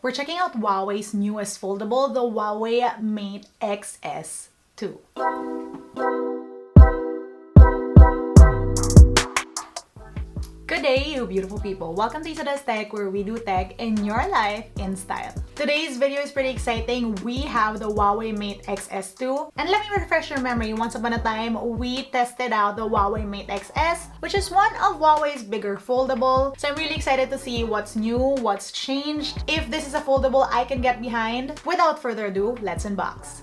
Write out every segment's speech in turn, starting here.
We're checking out Huawei's newest foldable, the Huawei Mate Xs 2. Good day, you beautiful people. Welcome to Lazada's Tech, where we do tech in your life in style. Today's video is pretty exciting. We have the Huawei Mate Xs 2. And let me refresh your memory. Once upon a time, we tested out the Huawei Mate Xs, which is one of Huawei's bigger foldable. So I'm really excited to see what's new, what's changed. If this is a foldable I can get behind. Without further ado, let's unbox.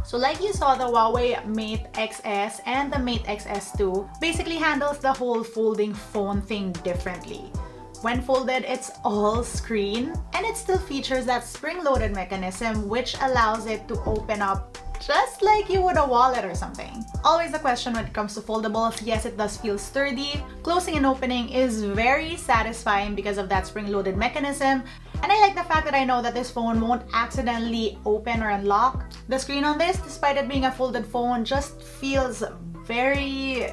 So like you saw, the Huawei Mate Xs and the Mate Xs 2 basically handles the whole folding phone thing differently. When folded, it's all screen, and it still features that spring-loaded mechanism which allows it to open up just like you would a wallet or something. Always the question when it comes to foldables, yes, it does feel sturdy. Closing and opening is very satisfying because of that spring-loaded mechanism. And I like the fact that I know that this phone won't accidentally open or unlock. The screen on this, despite it being a folded phone, just feels very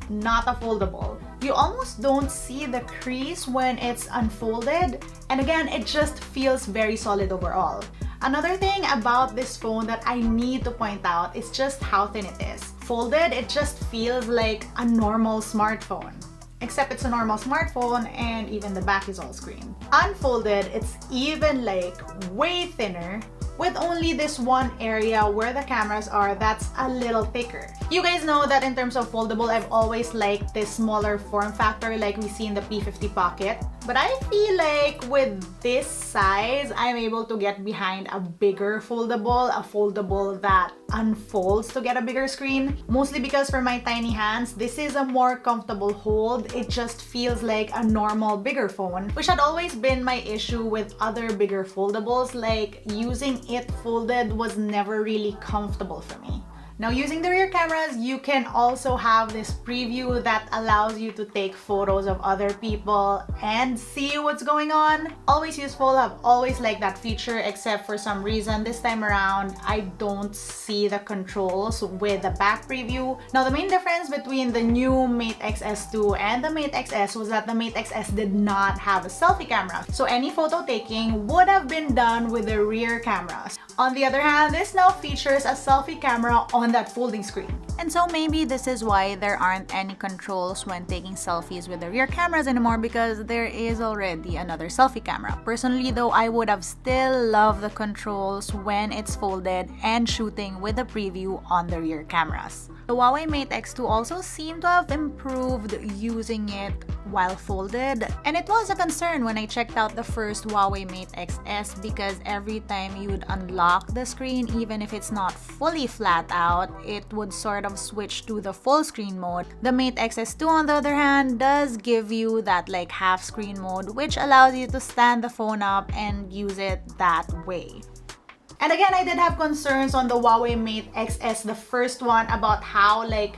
not a foldable. You almost don't see the crease when it's unfolded. And again, it just feels very solid overall. Another thing about this phone that I need to point out is just how thin it is. Folded, it just feels like a normal smartphone. Except it's a normal smartphone and even the back is all screen. Unfolded, it's even like way thinner, with only this one area where the cameras are that's a little thicker. You guys know that in terms of foldable, I've always liked this smaller form factor like we see in the P50 Pocket. But I feel like with this size, I'm able to get behind a bigger foldable, a foldable that unfolds to get a bigger screen. Mostly because for my tiny hands, this is a more comfortable hold. It just feels like a normal bigger phone, which had always been my issue with other bigger foldables. Like using it folded was never really comfortable for me. Now, using the rear cameras, you can also have this preview that allows you to take photos of other people and see what's going on. Always useful. I've always liked that feature, except for some reason this time around, I don't see the controls with the back preview. Now, the main difference between the new Mate Xs 2 and the Mate Xs was that the Mate Xs did not have a selfie camera. So any photo taking would have been done with the rear cameras. On the other hand, this now features a selfie camera on that folding screen. And so maybe this is why there aren't any controls when taking selfies with the rear cameras anymore, because there is already another selfie camera. Personally though, I would have still loved the controls when it's folded and shooting with a preview on the rear cameras. The Huawei Mate X2 also seemed to have improved using it while folded, and it was a concern when I checked out the first Huawei Mate Xs because every time you would unlock the screen, even if it's not fully flat out, it would sort of switch to the full screen mode. The Mate Xs 2 on the other hand does give you that like half screen mode, which allows you to stand the phone up and use it that way. And again, I did have concerns on the Huawei Mate Xs, the first one, about how like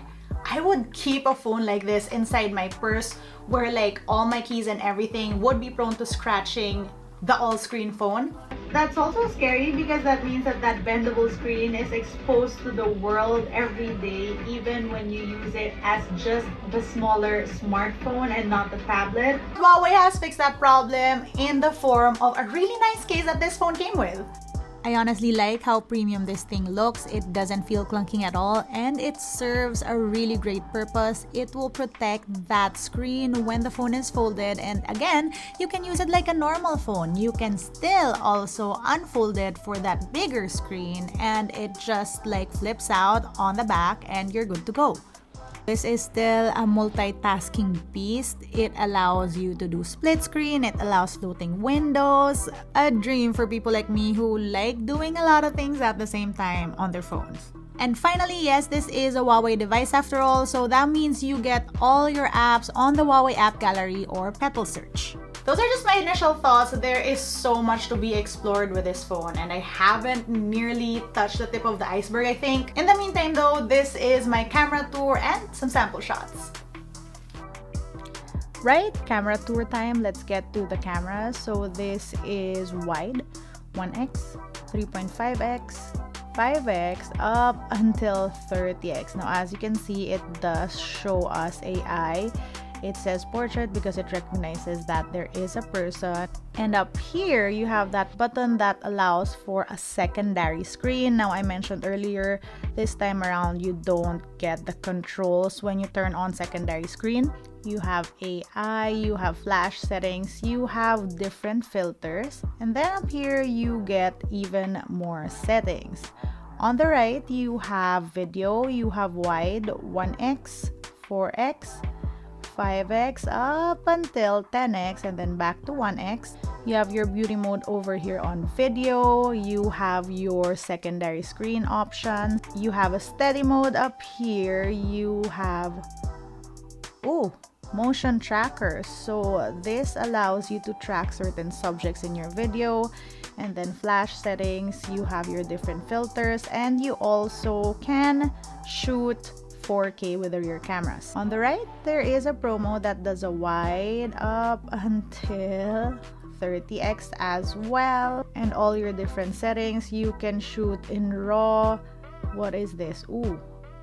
I would keep a phone like this inside my purse where like all my keys and everything would be prone to scratching the all-screen phone. That's also scary because that means that that bendable screen is exposed to the world every day, even when you use it as just the smaller smartphone and not the tablet. Huawei has fixed that problem in the form of a really nice case that this phone came with. I honestly like how premium this thing looks. It doesn't feel clunky at all, and it serves a really great purpose. It will protect that screen when the phone is folded, and again, you can use it like a normal phone. You can still also unfold it for that bigger screen, and it just like flips out on the back and you're good to go. This is still a multitasking beast. It allows you to do split screen, it allows floating windows, a dream for people like me who like doing a lot of things at the same time on their phones. And finally, yes, this is a Huawei device after all, so that means you get all your apps on the Huawei App Gallery or Petal Search. Those are just my initial thoughts. There is so much to be explored with this phone, and I haven't nearly touched the tip of the iceberg, I think. In the meantime though, this is my camera tour and some sample shots. Right, camera tour time. Let's get to the cameras. So this is wide, 1x, 3.5x, 5x up until 30x. Now as you can see, it does show us AI. It says portrait because it recognizes that there is a person. And up here, you have that button that allows for a secondary screen. Now, I mentioned earlier, this time around, you don't get the controls when you turn on secondary screen. You have AI, you have flash settings, you have different filters. And then up here, you get even more settings. On the right, you have video, you have wide, 1x, 4x, 5x up until 10x, and then back to 1x. You have your beauty mode over here on video. You have your secondary screen option. You have a steady mode up here. You have motion trackers. So this allows you to track certain subjects in your video. And then flash settings. You have your different filters, and you also can shoot 4K with the rear cameras. On the right, there is a promo that does a wide up until 30x as well, and all your different settings. You can shoot in RAW. What is this?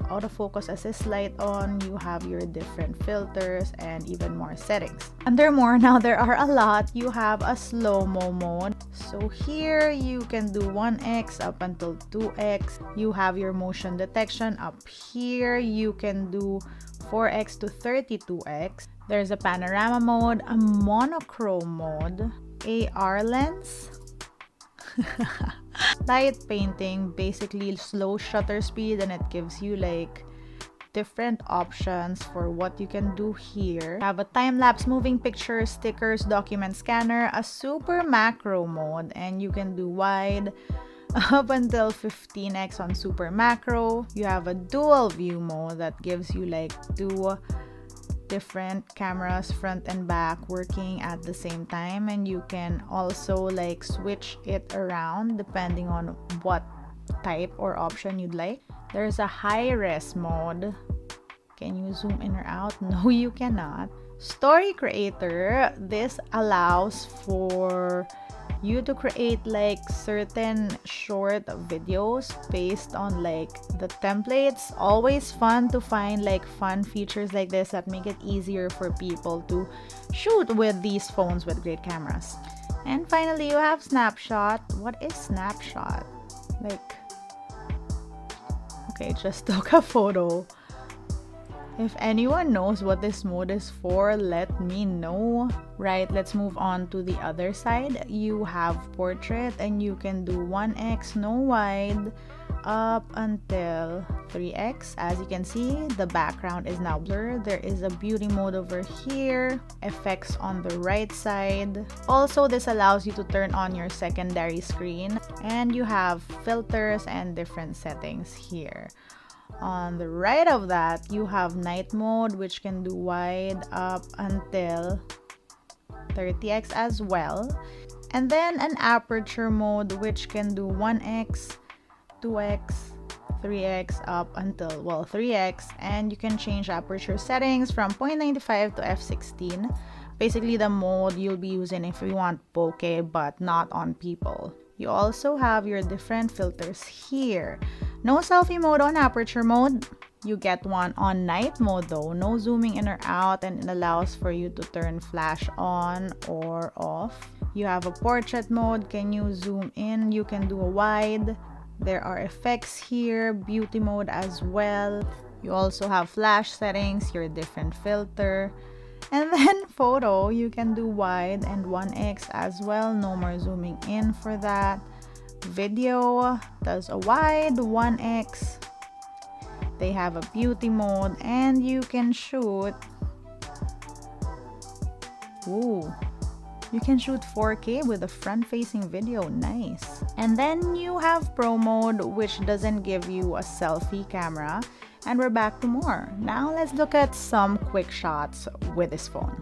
Autofocus assist light on. You have your different filters and even more settings. Under more, now there are a lot. You have a slow-mo mode. So here you can do 1x up until 2x. You have your motion detection up here. You can do 4x to 32x. There's a panorama mode, a monochrome mode, AR lens, light painting, basically slow shutter speed, and it gives you like different options for what you can do here. You have a time-lapse moving pictures, stickers, document scanner, a super macro mode, and you can do wide up until 15x on super macro. You have a dual view mode that gives you like two different cameras, front and back, working at the same time, and you can also like switch it around depending on what type or option you'd like. There's a high-res mode. Can you zoom in or out? No, you cannot. Story creator. This allows for you to create like certain short videos based on like the templates. Always fun to find like fun features like this that make it easier for people to shoot with these phones with great cameras. And finally, you have snapshot. What is snapshot? Like, okay, just took a photo. If anyone knows what this mode is for, let me know. Right, let's move on to the other side. You have portrait, and you can do 1x, no wide, up until 3x. As you can see, the background is now blurred. There is a beauty mode over here, effects on the right side. Also, this allows you to turn on your secondary screen, and you have filters and different settings here. On the right of that, you have night mode, which can do wide up until 30x as well. And then an aperture mode, which can do 1x, 2x, 3x up until, well, 3x. And you can change aperture settings from 0.95 to f16. Basically the mode you'll be using if you want bokeh but not on people. You also have your different filters here. No selfie mode on aperture mode. You get one on night mode though. No zooming in or out, and it allows for you to turn flash on or off. You have a portrait mode. Can you zoom in? You can do a wide. There are effects here, beauty mode as well. You also have flash settings, your different filter. And then photo, you can do wide and 1x as well. No more zooming in for that. Video does a wide 1x. They have a beauty mode and you can shoot. Ooh. You can shoot 4K with a front-facing video. Nice. And then you have Pro mode, which doesn't give you a selfie camera. And we're back to more. Now let's look at some quick shots with this phone.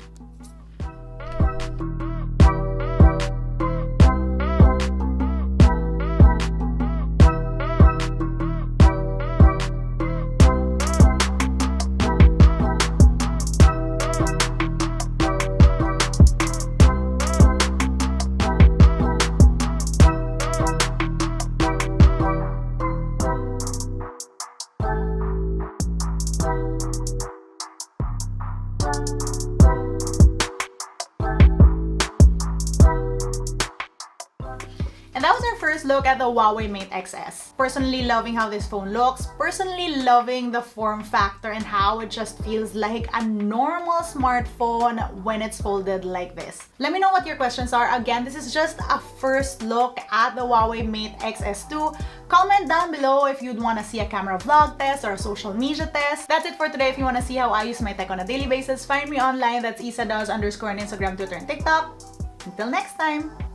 And that was our first look at the Huawei Mate Xs. Personally loving how this phone looks, personally loving the form factor and how it just feels like a normal smartphone when it's folded like this. Let me know what your questions are. Again, this is just a first look at the Huawei Mate Xs2. Comment down below if you'd want to see a camera vlog test or a social media test. That's it for today. If you want to see how I use my tech on a daily basis, find me online. That's isadoes_ on Instagram, Twitter, and TikTok. Until next time!